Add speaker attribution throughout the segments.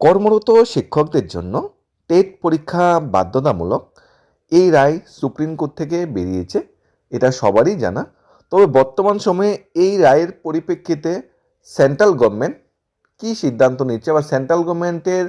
Speaker 1: কর্মরত শিক্ষকদের জন্য টেট পরীক্ষা বাধ্যতামূলক এই রায় সুপ্রিম কোর্ট থেকে বেরিয়েছে। এটা সবারই জানা। তবে বর্তমান সময়ে এই রায়ের পরিপ্রেক্ষিতে সেন্ট্রাল গভর্নমেন্ট কী সিদ্ধান্ত নিচ্ছে বা সেন্ট্রাল গভর্নমেন্টের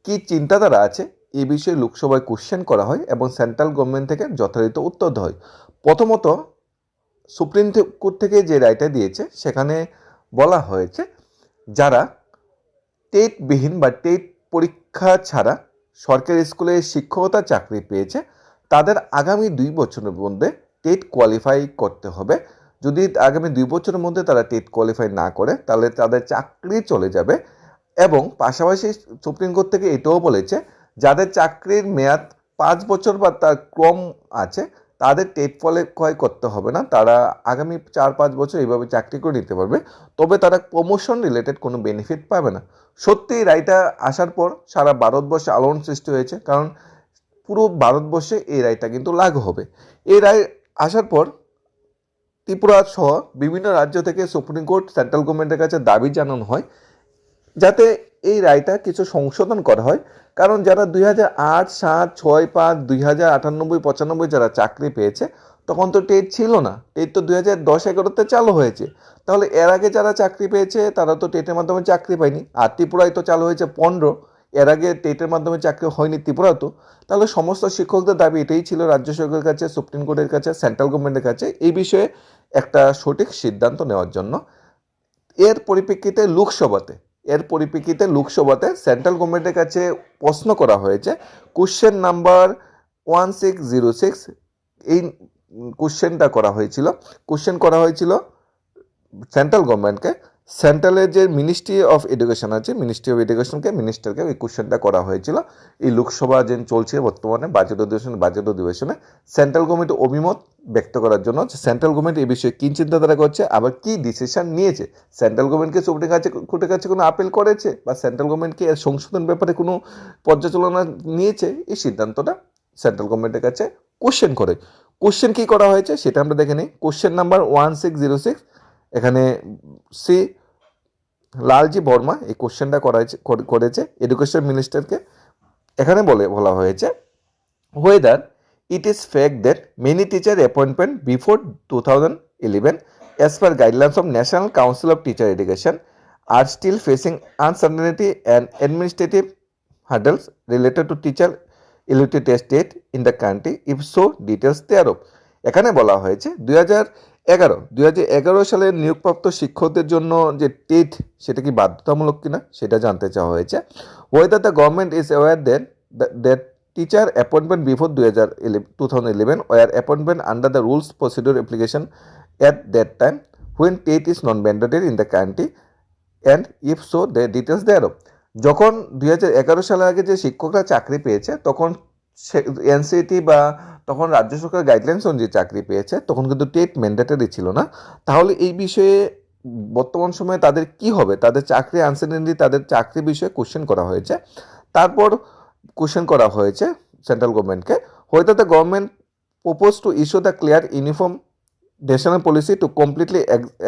Speaker 1: কী চিন্তাধারা আছে এই বিষয়ে লোকসভায় কোশ্চেন করা হয় এবং সেন্ট্রাল গভর্নমেন্ট থেকে যথাযথ উত্তর দেওয়া হয়। প্রথমত সুপ্রিম কোর্ট থেকে যে রায়টা দিয়েছে সেখানে বলা হয়েছে যারা টেটবিহীন বা টেট পরীক্ষা ছাড়া সরকারি স্কুলে শিক্ষকতার চাকরি পেয়েছে তাদের আগামী 2 বছরের মধ্যে টেট কোয়ালিফাই করতে হবে। যদি আগামী 2 বছরের মধ্যে তারা টেট কোয়ালিফাই না করে তাহলে তাদের চাকরি চলে যাবে। এবং পাশাপাশি সুপ্রিম কোর্ট থেকে এটাও বলেছে যাদের চাকরির মেয়াদ 5 বছর বা তার কম আছে তাদের টেট কোয়ালিফাই করতে হবে না, তারা আগামী 4-5 বছর এইভাবে চাকরি করে নিতে পারবে। তবে তারা প্রমোশন রিলেটেড কোনো বেনিফিট পাবে না। সত্যি রায়টা আসার পর সারা ভারতবর্ষে আলোড়ন সৃষ্টি হয়েছে, কারণ পুরো ভারতবর্ষে এই রায়টা কিন্তু লাগু হবে। এই রায় আসার পর ত্রিপুরা সহ বিভিন্ন রাজ্য থেকে সুপ্রিম কোর্ট সেন্ট্রাল গভর্নমেন্টের কাছে দাবি জানানো হয় যাতে এই রায়টা কিছু সংশোধন করা হয়। কারণ যারা 2008, 7, 6, 5, 2098, 95 যারা চাকরি পেয়েছে তখন তো টেট ছিল না। টেট তো 2010-11-তে চালু হয়েছে। তাহলে এর আগে যারা চাকরি পেয়েছে তারা তো টেটের মাধ্যমে চাকরি পায়নি। আর ত্রিপুরায় তো চালু হয়েছে 15, এর আগে টেটের মাধ্যমে চাকরি হয়নি ত্রিপুরাতেও। তাহলে সমস্ত শিক্ষকদের দাবি এটাই ছিল রাজ্য সরকারের কাছে, সুপ্রিম কোর্টের কাছে, সেন্ট্রাল গভর্নমেন্টের কাছে এই বিষয়ে একটা সঠিক সিদ্ধান্ত নেওয়ার জন্য। এর পরিপ্রেক্ষিতে লোকসভাতে সেন্ট্রাল গভর্নমেন্টের কাছে প্রশ্ন করা হয়েছে। কোশ্চেন নাম্বার 1606 এই কোশ্চেনটা করা হয়েছিল সেন্ট্রাল গভর্নমেন্টকে। সেন্ট্রালের যে মিনিস্ট্রি অফ এডুকেশন আছে, মিনিস্ট্রি অফ এডুকেশনকে মিনিস্টারকে এই কোশ্চেনটা করা হয়েছিল এই লোকসভা যে চলছে বর্তমানে বাজেট অধিবেশনে সেন্ট্রাল গভর্নমেন্ট অভিমত ব্যক্ত করার জন্য সেন্ট্রাল গভর্নমেন্ট এই বিষয়ে কী চিন্তাধারা করছে, আবার কী ডিসিশন নিয়েছে। সেন্ট্রাল গভর্নমেন্টকে সুপ্রিম কোর্টের কাছে কোনো আপিল করেছে বা সেন্ট্রাল গভর্নমেন্টকে এর সংশোধন ব্যাপারে কোনো পর্যালোচনা নিয়েছে, এই সিদ্ধান্তটা সেন্ট্রাল গভর্নমেন্টের কাছে কোশ্চেন কী করা হয়েছে সেটা আমরা দেখে নিই। কোশ্চেন নাম্বার 1606, এখানে শ্রী লালজি বর্মা এই কোশ্চেনটা করেছে এডুকেশন মিনিস্টারকে। এখানে বলা হয়েছে whether it is fact that many teacher appointment before 2011 as per guidelines of National Council of Teacher Education are still facing uncertainty and administrative hurdles related to teacher eligibility test in the country, if so details thereof। এখানে বলা হয়েছে 2011 সালে নিয়োগপ্রাপ্ত শিক্ষকদের জন্য যে TET সেটা কি বাধ্যতামূলক কিনা সেটা জানতে চাওয়া হয়েছে। whether the government is aware that teacher appointment before 2011 were appointment under the rules procedure application at that time when TET is non-mandatory in the country, and if so the details thereof। যখন 2011 সালের আগে যে শিক্ষকরা চাকরি পেয়েছে তখন NCT বা তখন রাজ্য সরকার গাইডলাইন্স অনুযায়ী চাকরি পেয়েছে, তখন কিন্তু টেট ম্যান্ডেটরি ছিল না। তাহলে এই বিষয়ে বর্তমান সময়ে তাদের কি হবে, তাদের চাকরি আনসারটেনিটি, তাদের চাকরি বিষয়ে কোশ্চেন করা হয়েছে। তারপর কোশ্চেন করা হয়েছে সেন্ট্রাল গভর্নমেন্টকে whether the government proposed to issue the clear uniform national policy to completely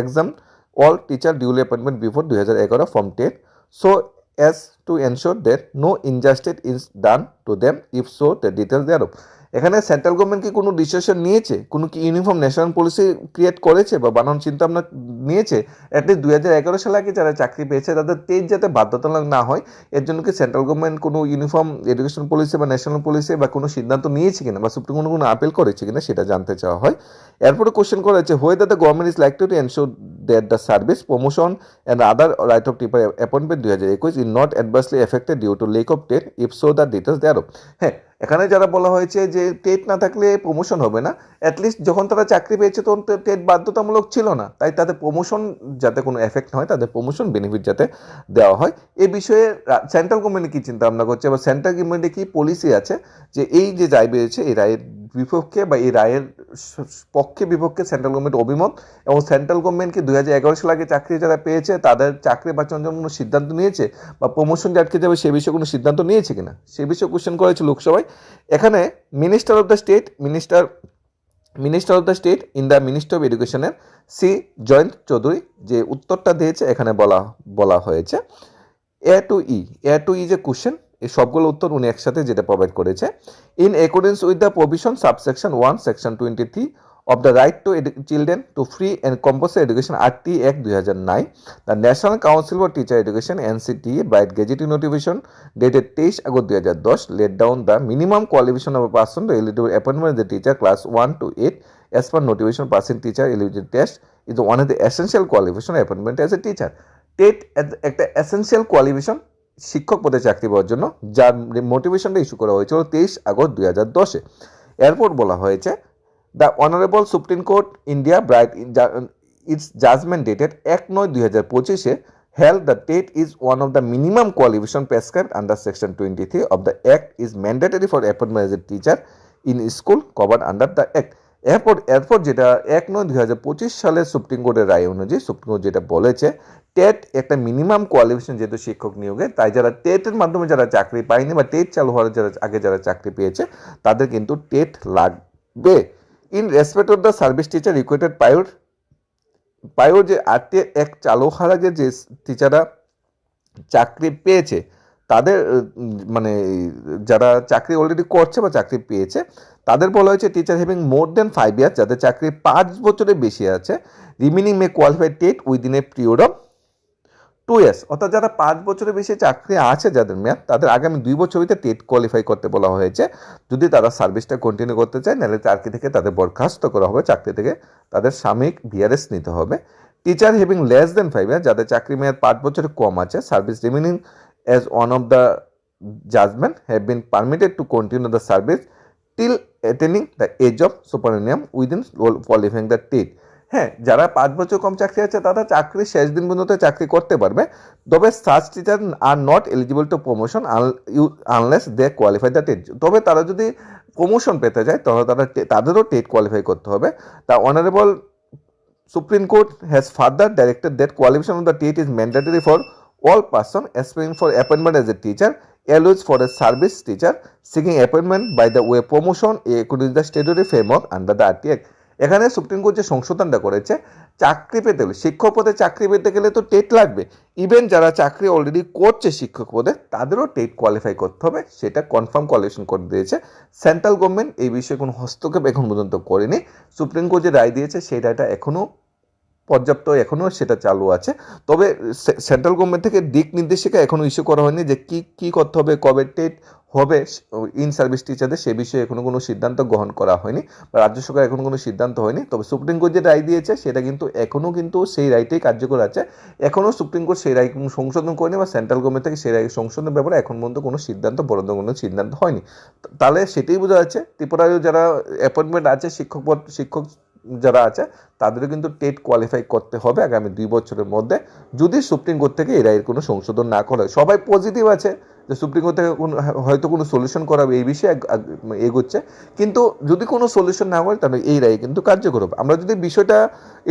Speaker 1: exempt all teacher duly appointment before 2011 from TET so as to ensure that no injustice is done to them, if so the details thereof। এখানে central government কি কোনো decision নিয়েছে, কোনো কি uniform national policy create করেছে বা বানানোর চিন্তা ভাবনা নিয়েছে অ্যাটলিস্ট 2011 সালে আগে যারা চাকরি পেয়েছে তাদের টেট যাতে বাধ্যতামূলক না হয় এর জন্য কি সেন্ট্রাল গভর্নমেন্ট কোনো ইউনিফর্ম এডুকেশন পলিসি বা ন্যাশনাল পলিসি বা কোনো সিদ্ধান্ত নিয়েছে কিনা বা সুপ্রিম কোর্ট কোনো আপিল করেছে কিনা সেটা জানতে চাওয়া হয়। এরপরে কোশ্চেন করা হয়েছে whether the government is likely to ensure that the service promotion and other right of teacher appointment 2021 is not adversely affected due to lack of TET, if so the details thereof। হ্যাঁ, এখানে যারা বলা হয়েছে যে TET না থাকলে promotion হবে না, অ্যাটলিস্ট যখন তারা চাকরি পেয়েছে তখন টেট বাধ্যতামূলক ছিল না, তাই তাদের প্রমোশন যাতে কোনো এফেক্ট হয়, তাদের প্রমোশন বেনিফিট যাতে দেওয়া হয়। এই বিষয়ে সেন্ট্রাল গভর্নমেন্ট কী চিন্তা ভাবনা করছে বা সেন্ট্রাল গভর্নমেন্টে কী পলিসি আছে যে এই যে রায় বেরিয়েছে এই রায়ের বিপক্ষে বা এই রায়ের পক্ষে বিপক্ষে সেন্ট্রাল গভর্নমেন্ট অভিমত, এবং সেন্ট্রাল গভর্নমেন্ট কি 2011 সাল আগে চাকরি যারা পেয়েছে তাদের চাকরি বাঁচানোর জন্য কোনো সিদ্ধান্ত নিয়েছে বা প্রমোশন যে আটকে যাবে সে বিষয়ে কোনো সিদ্ধান্ত নিয়েছে কিনা সে বিষয়ে কোশ্চেন করেছে লোকসভায়। এখানে minister of the state in the ministry of এডুকেশনের শ্রী জয়ন্ত চৌধুরী যে উত্তরটা দিয়েছে এখানে বলা হয়েছে এ টু ই যে কোশ্চেন, এই সবগুলো উত্তর উনি একসাথে যেটা প্রোভাইড করেছে। In accordance with the provision subsection 1 section 23 of the right to children to free and compulsory education RT Act 2009, the National Council for Teacher Education NCTE by Gazetting Notification dated 23 August 2010 laid down the minimum qualification of a person to eligible appointment as a teacher class 1 to 8 as per notification passing teacher eligibility test is one of the essential qualification appointment as a teacher. TET একটা essential qualification শিক্ষক পদে চাকরি পাওয়ার জন্য, যার মোটিভেশনটা issue করা হয়েছিল 23 August 2010-এ। এরপর বলা হয়েছে the honourable supreme court India bright its judgement dated 1/9/2025 held the TET is one of the minimum qualification prescribed under section 23 of the act is mandatory for appointment as a teacher in school covered under the act. এরপর যেটা 1/9/2025 সালের supreme কোর্টের রায় অনুযায়ী supreme court যেটা বলেছে, TET একটা minimum qualification যেহেতু শিক্ষক নিয়োগে, তাই যারা টেটের মাধ্যমে যারা চাকরি পায়নি বা টেট চালু হওয়ার যারা চাকরি পেয়েছে তাদের কিন্তু টেট লাগবে। In respect of the service teacher requested পায়োর যে RT Act চালু হওয়ার আগে যে টিচাররা চাকরি পেয়েছে তাদের মানে যারা চাকরি অলরেডি করছে বা চাকরি পেয়েছে তাদের বলা হয়েছে টিচার হ্যাভিং মোর দেন 5 ইয়ার্স, যাদের চাকরি 5 বছরের বেশি আছে, remaining may qualify TET within a period of 2 years. অর্থাৎ যারা 5 বছরের বেশি চাকরি আছে যাদের মেয়াদ, তাদের আগামী 2 বছর ভিতরে টেট কোয়ালিফাই করতে বলা হয়েছে যদি তারা সার্ভিসটা কন্টিনিউ করতে চায়, নাহলে চাকরি থেকে তাদের বরখাস্ত করা হবে, চাকরি থেকে তাদের সাময়িক VRS নিতে হবে। Teacher having less than 5 years, যাদের চাকরি মেয়াদ 5 বছরের কম আছে, service remaining as one of the judgment have been permitted to continue the service till attaining the age of superannuum within qualifying the TET. হ্যাঁ, যারা 5 বছর কম চাকরি আছে তারা চাকরি শেষ দিন পর্যন্ত চাকরি করতে পারবে, তবে such teacher are not eligible to promotion unless they qualify the TET. তবে তারা যদি প্রমোশন পেতে যায় তাহলে তাদেরও টেট কোয়ালিফাই করতে হবে। The honourable Supreme Court has further directed that qualification of the TET is mandatory for all person aspiring for appointment as a teacher, eligible for a service teacher seeking appointment by the way promotion according to the statutory framework under the RT Act. এখানে supreme court যে সংশোধনটা করেছে, চাকরি পেতে হলে শিক্ষক পদে চাকরি পেতে গেলে তো টেট লাগবে, ইভেন যারা চাকরি অলরেডি করছে শিক্ষক পদে তাদেরও টেট কোয়ালিফাই করতে হবে, সেটা কনফার্ম কোয়ালিফিকেশন করে দিয়েছে। সেন্ট্রাল গভর্নমেন্ট এই বিষয়ে কোনো হস্তক্ষেপ এখন পর্যন্ত করেনি। সুপ্রিম কোর্ট যে রায় দিয়েছে সেই রায়টা এখনও পর্যাপ্ত, এখনও সেটা চালু আছে। তবে সেন্ট্রাল গভর্নমেন্ট থেকে দিক নির্দেশিকা এখনও ইস্যু করা হয়নি যে কি করতে হবে, কবে টেট হবে ইন সার্ভিস টিচারদের, সে বিষয়ে এখনও কোনো সিদ্ধান্ত গ্রহণ করা হয়নি বা রাজ্য সরকার এখনও কোনো সিদ্ধান্ত হয়নি। তবে সুপ্রিম কোর্ট যে রায় দিয়েছে সেটা কিন্তু এখনও কিন্তু সেই রায়টাই কার্যকর আছে, এখনও সুপ্রিম কোর্ট সেই রায় সংশোধন করেনি বা সেন্ট্রাল গভর্নমেন্ট থেকে সেই রায় সংশোধনের ব্যাপারে এখন পর্যন্ত কোনো সিদ্ধান্ত বরাদ্দ কোনো সিদ্ধান্ত হয়নি। তাহলে সেটাই বোঝা যাচ্ছে ত্রিপুরায় যারা অ্যাপয়েন্টমেন্ট আছে শিক্ষক যারা আছে তাদেরও কিন্তু টেট কোয়ালিফাই করতে হবে আগামী 2 বছরের মধ্যে, যদি সুপ্রিম কোর্ট থেকে এই রায়ের কোনো সংশোধন না করে। সবাই পজিটিভ আছে যে সুপ্রিম কোর্ট থেকে হয়তো কোনো সলিউশন করাবে এই বিষয়ে এগোচ্ছে, কিন্তু যদি কোনো সলিউশন না করে তাহলে এই রায় কিন্তু কার্যকর হবে। আমরা যদি বিষয়টা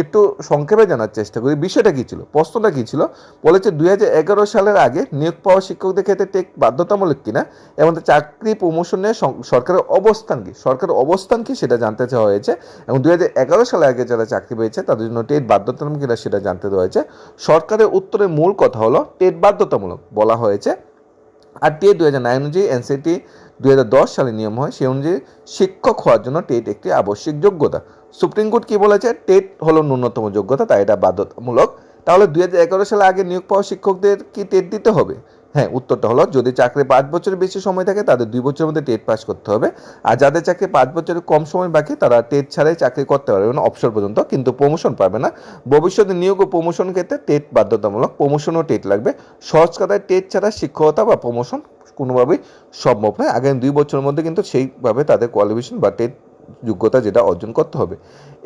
Speaker 1: একটু সংক্ষেপে জানার চেষ্টা করি, বিষয়টা কী ছিল, প্রশ্নটা কী ছিল, বলেছে 2011 সালের আগে নিয়োগ পাওয়া শিক্ষকদের ক্ষেত্রে টেট বাধ্যতামূলক কিনা এবং চাকরি প্রমোশনে সরকারের অবস্থান কি সেটা জানতে চাওয়া হয়েছে, এবং 2011 সালের আগে যারা চাকরি পেয়েছে তাদের জন্য টেট বাধ্যতামূলক কিনা সেটা জানতে দেওয়া হয়েছে। সরকারের উত্তরের মূল কথা হলো টেট বাধ্যতামূলক বলা হয়েছে। RT 2009 অনুযায়ী NCT 2010 সালে নিয়ম হয়, সেই অনুযায়ী শিক্ষক হওয়ার জন্য টেট একটি আবশ্যিক যোগ্যতা। সুপ্রিম কোর্ট কি বলেছে, টেট হলো ন্যূনতম যোগ্যতা, তাই এটা বাধ্যতামূলক। তাহলে 2011 সালে আগে নিয়োগ পাওয়া শিক্ষকদের কি টেট দিতে হবে? হ্যাঁ, উত্তরটা হলো যদি চাকরি 5 বছরের বেশি সময় থাকে তাদের 2 বছরের মধ্যে টেট পাস করতে হবে, আর যাদের চাকরি 5 বছরের কম সময় বাকি তারা টেট ছাড়াই চাকরি করতে পারবে না অবসর পর্যন্ত, কিন্তু প্রমোশন পাবে না। ভবিষ্যতে নিয়োগ ও প্রমোশন ক্ষেত্রে টেট বাধ্যতামূলক, প্রমোশনও টেট লাগবে। সহজ কথায় টেট ছাড়া শিক্ষকতা বা প্রমোশন কোনোভাবেই সম্ভব নয়। আগামী 2 বছরের মধ্যে কিন্তু সেইভাবে তাদের কোয়ালিফিকেশন বা টেট যোগ্যতা যেটা অর্জন করতে হবে।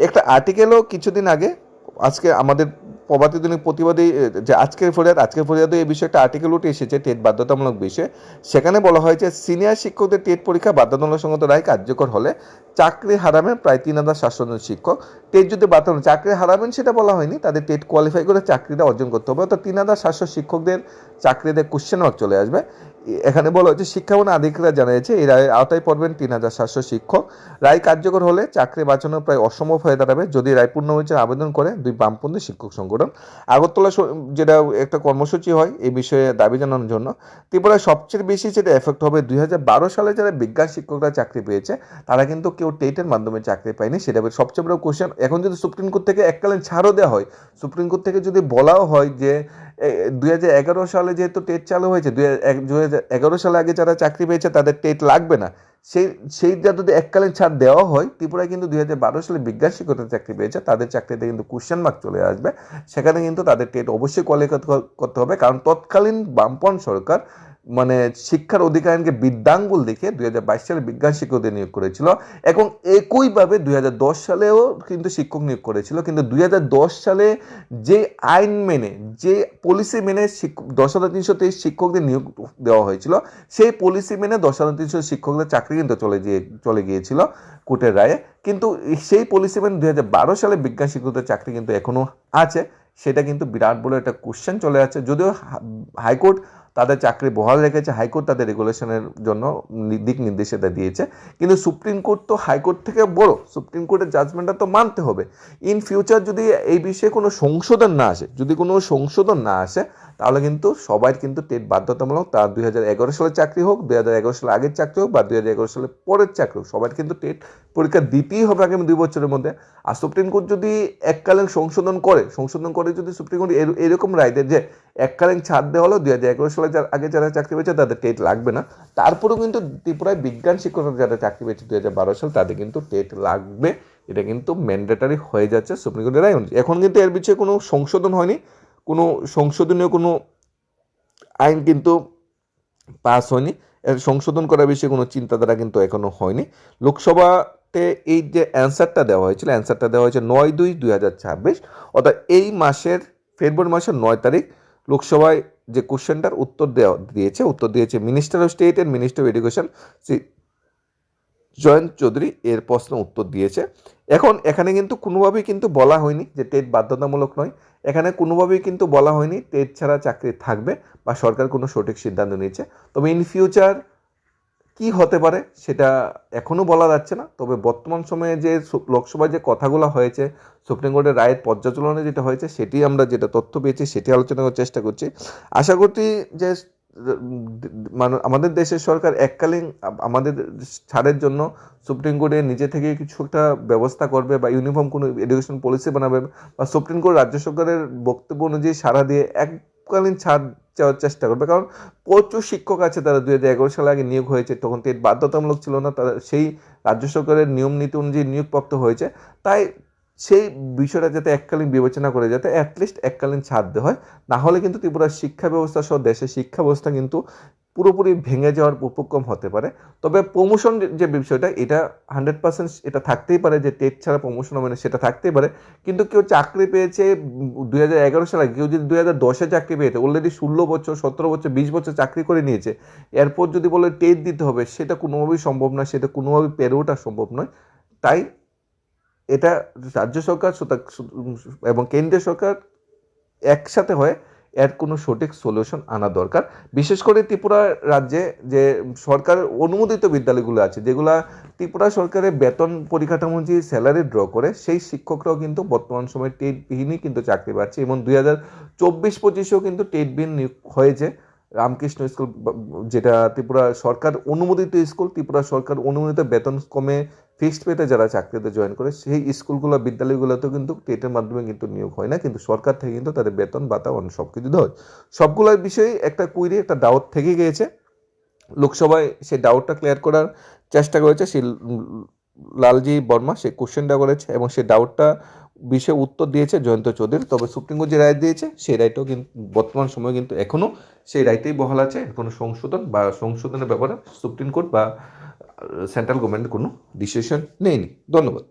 Speaker 1: একটা আর্টিকেলও কিছুদিন আগে, আজকে আমাদের প্রভাতী দৈনিক প্রতিবাদী যে আজকের ফরিয়াদে এই বিষয়ে একটা আর্টিকেল উঠে এসেছে টেট বাধ্যতামূলক বিষয়ে। সেখানে বলা হয়েছে সিনিয়র শিক্ষকদের টেট পরীক্ষা বাধ্যতামূলক সঙ্গত রায় কার্যকর হলে চাকরি হারাবেন প্রায় 3700 জন শিক্ষক। টেট যদি বাধ্যতামূলক চাকরি হারাবেন সেটা বলা হয়নি, তাদের টেট কোয়ালিফাই করে চাকরিটা অর্জন করতে হবে, অর্থাৎ 3700 শিক্ষকদের চাকরিতে কোশ্চেন মার্ক চলে আসবে। এখানে বলা হয়েছে শিক্ষাভবন আধিকারিকরা জানিয়েছে এই রায়ের আওতায় পড়বেন 3,700 শিক্ষক। রায় কার্যকর হলে চাকরি বাঁচানো প্রায় অসম্ভব হয়ে দাঁড়াবে যদি রায় পুনর্বিবেচনার আবেদন করে দুই বামপন্থী শিক্ষক সংগঠন। আগরতলা যেটা একটা কর্মসূচি হয় এই বিষয়ে দাবি জানানোর জন্য। ত্রিপুরায় সবচেয়ে বেশি যেটা এফেক্ট হবে 2012 সালে যারা বিজ্ঞান শিক্ষকরা চাকরি পেয়েছে তারা কিন্তু কেউ টেটের মাধ্যমে চাকরি পায়নি, সেটা সবচেয়ে বড় কোশ্চেন। এখন যদি সুপ্রিম কোর্ট থেকে এককালীন ছাড়ও দেওয়া হয়, সুপ্রিম কোর্ট থেকে যদি বলাও হয় যে 2011 সালে যেহেতু টেট চালু হয়েছে, 2011 সালে আগে যারা চাকরি পেয়েছে তাদের টেট লাগবে না, সেইটা যদি এককালীন ছাড় দেওয়া হয়, ত্রিপুরায় কিন্তু 2012 সালে বিজ্ঞান শিক্ষকরা চাকরি পেয়েছে তাদের চাকরিতে কিন্তু কোশ্চেন মার্ক চলে আসবে। সেখানে কিন্তু তাদের টেট অবশ্যই কোয়ালিফাই করতে হবে, কারণ তৎকালীন বামপন্থী সরকার মানে শিক্ষার অধিকার আইনকে বৃদ্ধাঙ্গুল দেখে 2022 সালে বিজ্ঞান শিক্ষকদের নিয়োগ করেছিল এবং একইভাবে 2010 সালেও কিন্তু শিক্ষক নিয়োগ করেছিল। কিন্তু 2010 সালে যে আইন মেনে, যে পলিসি মেনে 10,323 শিক্ষকদের নিয়োগ দেওয়া হয়েছিল, সেই পলিসি মেনে 10,300 শিক্ষকদের চাকরি কিন্তু চলে গিয়েছিল কোর্টের রায়ে। কিন্তু সেই পলিসি মেনে 2012 সালে বিজ্ঞান শিক্ষকদের চাকরি কিন্তু এখনো আছে, সেটা কিন্তু বিরাট বড় একটা কোশ্চেন চলে আছে। যদিও হাইকোর্ট তাদের চাকরি বহাল রেখেছে, হাইকোর্ট তাদের রেগুলেশনের জন্য দিক নির্দেশিকা দিয়েছে, কিন্তু সুপ্রিম কোর্ট তো হাইকোর্ট থেকে বড়, সুপ্রিম কোর্টের জাজমেন্টটা তো মানতে হবে। ইন ফিউচার যদি এই বিষয়ে কোনো সংশোধন না আসে তাহলে কিন্তু সবাই কিন্তু টেট বাধ্যতামূলক, তার 2011 সালের চাকরি হোক, 2011 সালের আগের চাকরি হোক বা 2011 সালের পরের চাকরি হোক, সবাই কিন্তু টেট পরীক্ষা দিতেই হবে আগামী 2 বছরের মধ্যে। আর সুপ্রিম কোর্ট যদি এককালীন সংশোধন করে যদি সুপ্রিম কোর্ট এরকম রায় দেয় যে এককালীন ছাড় দেওয়া হলো 2011 সালে আগে যারা চাকরি পেয়েছে তাদের টেট লাগবে না, তারপরেও কিন্তু ত্রিপুরায় বিজ্ঞান শিক্ষকরা যারা চাকরি পেয়েছে 2012 সাল তাদের কিন্তু টেট লাগবে, এটা কিন্তু ম্যান্ডেটারি হয়ে যাচ্ছে সুপ্রিম কোর্টের রায় অনুযায়ী। এখন কিন্তু এর বিষয়ে কোনো সংশোধন হয়নি, কোনো সংশোধনীয় কোনো আইন কিন্তু পাস হয়নি, এর সংশোধন করার বিষয়ে কোনো চিন্তাধারা কিন্তু এখনো হয়নি। লোকসভাতে এই যে অ্যান্সারটা দেওয়া হয়েছিল, অ্যান্সারটা দেওয়া হয়েছে 9/2/2026, অর্থাৎ এই মাসের ফেব্রুয়ারি মাসের 9 তারিখ লোকসভায় যে কোশ্চেনটার উত্তর দিয়েছে minister of state and minister of education Shri Jayant Chaudhary এর প্রশ্ন উত্তর দিয়েছে। এখন এখানে কিন্তু কোনোভাবেই কিন্তু বলা হয়নি যে টেট বাধ্যতামূলক নয়, এখানে কোনোভাবেই কিন্তু বলা হয়নি টেট ছাড়া চাকরি থাকবে বা সরকার কোনো সঠিক সিদ্ধান্ত নিচ্ছে। তবে ইন ফিউচার কি হতে পারে সেটা এখনও বলা যাচ্ছে না। তবে বর্তমান সময়ে যে লোকসভায় যে কথাগুলো হয়েছে, সুপ্রিম কোর্টের রায়ের পর্যালোচনা যেটা হয়েছে, সেটি আমরা যেটা তথ্য পেয়েছি সেটি আলোচনা করার চেষ্টা করছি। আশা করছি যে আমাদের দেশের সরকার এককালীন আমাদের ছাড়ের জন্য সুপ্রিম কোর্টে নিজে থেকে কিছু একটা ব্যবস্থা করবে বা ইউনিফর্ম কোনো এডুকেশন পলিসি বানাবে বা সুপ্রিম কোর্ট রাজ্য সরকারের বক্তব্য অনুযায়ী সাড়া দিয়ে এককালীন ছাড় চাওয়ার চেষ্টা করবে। কারণ প্রচুর শিক্ষক আছে তারা 2011 সালে আগে নিয়োগ হয়েছে, তখন টেট বাধ্যতামূলক ছিল না, তারা সেই রাজ্য সরকারের নিয়ম নীতি অনুযায়ী নিয়োগপ্রাপ্ত হয়েছে। তাই সেই বিষয়টা যাতে এককালীন বিবেচনা করে যাতে অ্যাটলিস্ট এককালীন ছাড় দেওয়া হয়, না হলে কিন্তু ত্রিপুরার শিক্ষা ব্যবস্থা সহ দেশের শিক্ষা ব্যবস্থা কিন্তু পুরোপুরি ভেঙে যাওয়ার উপক্রম হতে পারে। তবে প্রমোশন যে বিষয়টা, এটা 100% এটা থাকতেই পারে যে টেট ছাড়া প্রমোশন হবে না, সেটা থাকতেই পারে। কিন্তু কেউ চাকরি পেয়েছে 2011 সালে, কেউ যদি 2010-এ চাকরি পেয়েছে, অলরেডি 16 বছর 17 বছর 20 বছর চাকরি করে নিয়েছে, এরপর যদি বলে টেট দিতে হবে, সেটা কোনোভাবেই সম্ভব নয়, সেটা কোনোভাবেই পেরে ওঠা সম্ভব নয়। তাই এটা রাজ্য সরকার এবং কেন্দ্রীয় সরকার একসাথে হয়ে এর কোনো সঠিক সলিউশন আনা দরকার। বিশেষ করে ত্রিপুরা রাজ্যে যে সরকারের অনুমোদিত বিদ্যালয়গুলো আছে, যেগুলা ত্রিপুরা সরকারের বেতন পরিকাঠামো যে স্যালারি ড্র করে, সেই শিক্ষকরাও কিন্তু বর্তমান সময়ে টেটবিহীনই কিন্তু চাকরি পাচ্ছে এবং 2024-25-এও কিন্তু টেটবিহীন নিয়োগ হয়েছে। রামকৃষ্ণ স্কুল যেটা ত্রিপুরা সরকার অনুমোদিত স্কুল, ত্রিপুরা সরকার অনুমোদিত বেতন কমে ফিক্সড পেতে যারা চাকরিতে জয়েন করে, সেই স্কুলগুলো বিদ্যালয়গুলোতেও কিন্তু টেটের মাধ্যমে কিন্তু নিয়োগ হয় না, কিন্তু সরকার থেকে কিন্তু তাদের বেতন ভাতা অন্য সব কিছু দেওয়া হয়। সবগুলোর বিষয়ে একটা কুইরি, একটা ডাউট থেকে গিয়েছে, লোকসভায় সেই ডাউটটা ক্লিয়ার করার চেষ্টা করেছে সেই লালজি বর্মা, সে কোশ্চেনটা করেছে এবং সেই ডাউটটা বিষয়ে উত্তর দিয়েছে জয়ন্ত চৌধুরী। তবে সুপ্রিম কোর্ট যে রায় দিয়েছে সেই রায়টাও কিন্তু বর্তমান সময়ে কিন্তু এখনও সেই রায়টাই বহাল আছে, কোনো সংশোধনের ব্যাপারে সুপ্রিম কোর্ট বা সেন্ট্রাল গভর্নমেন্ট কোনো ডিসিশন নেয়নি। ধন্যবাদ।